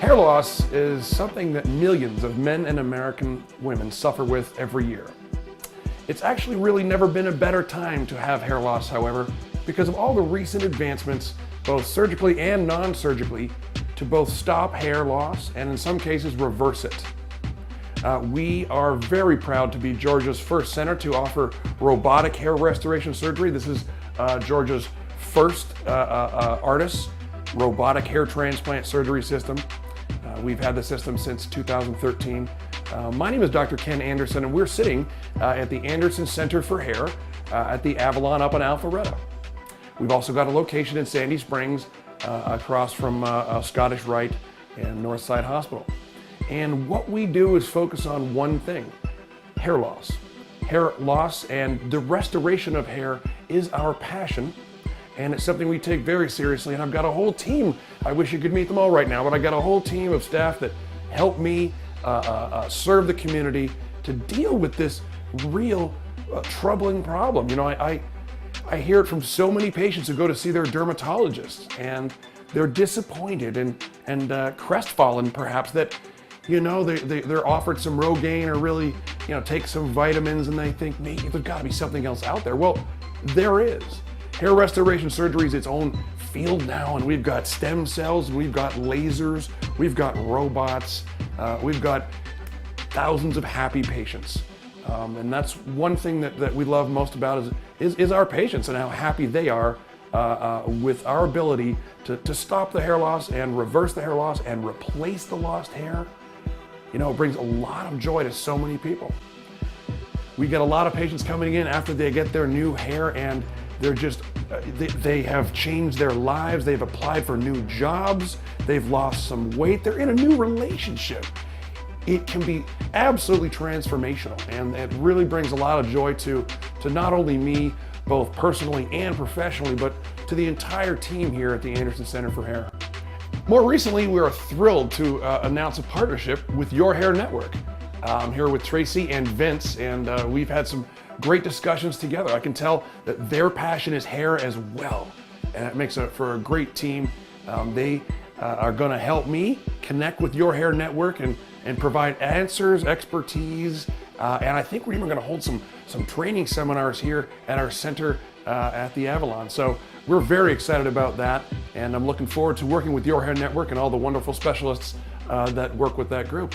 Hair loss is something that millions of men and American women suffer with every year. It's actually really never been a better time to have hair loss, however, because of all the recent advancements, both surgically and non-surgically, to both stop hair loss and in some cases reverse it. We are very proud to be Georgia's first center to offer robotic hair restoration surgery. This is Georgia's first ARTIS robotic hair transplant surgery system. We've had the system since 2013. My name is Dr. Ken Anderson, and we're sitting at the Anderson Center for Hair at the Avalon up in Alpharetta. We've also got a location in Sandy Springs across from Scottish Rite and Northside Hospital. And what we do is focus on one thing: hair loss. Hair loss and the restoration of hair is our passion, and it's something we take very seriously. And I've got a whole team. I wish you could meet them all right now, but I got a whole team of staff that help me serve the community to deal with this real troubling problem. You know, I hear it from so many patients who go to see their dermatologists, and they're disappointed and crestfallen perhaps that, you know, they're offered some Rogaine or really, you know, take some vitamins, and they think maybe there's got to be something else out there. Well, there is. Hair restoration surgery is its own field now, and we've got stem cells, we've got lasers, we've got robots, we've got thousands of happy patients. And that's one thing that we love most about is our patients and how happy they are with our ability to stop the hair loss and reverse the hair loss and replace the lost hair. You know, it brings a lot of joy to so many people. We get a lot of patients coming in after they get their new hair, and they're just, they have changed their lives. They've applied for new jobs. They've lost some weight. They're in a new relationship. It can be absolutely transformational, and it really brings a lot of joy to not only me, both personally and professionally, but to the entire team here at the Anderson Center for Hair. More recently, we are thrilled to announce a partnership with Your Hair Network. I'm here with Tracy and Vince, and we've had some great discussions together. I can tell that their passion is hair as well, and it makes for a great team. They are going to help me connect with Your Hair Network and provide answers, expertise, and I think we're even going to hold some training seminars here at our center at the Avalon. So we're very excited about that, and I'm looking forward to working with Your Hair Network and all the wonderful specialists that work with that group.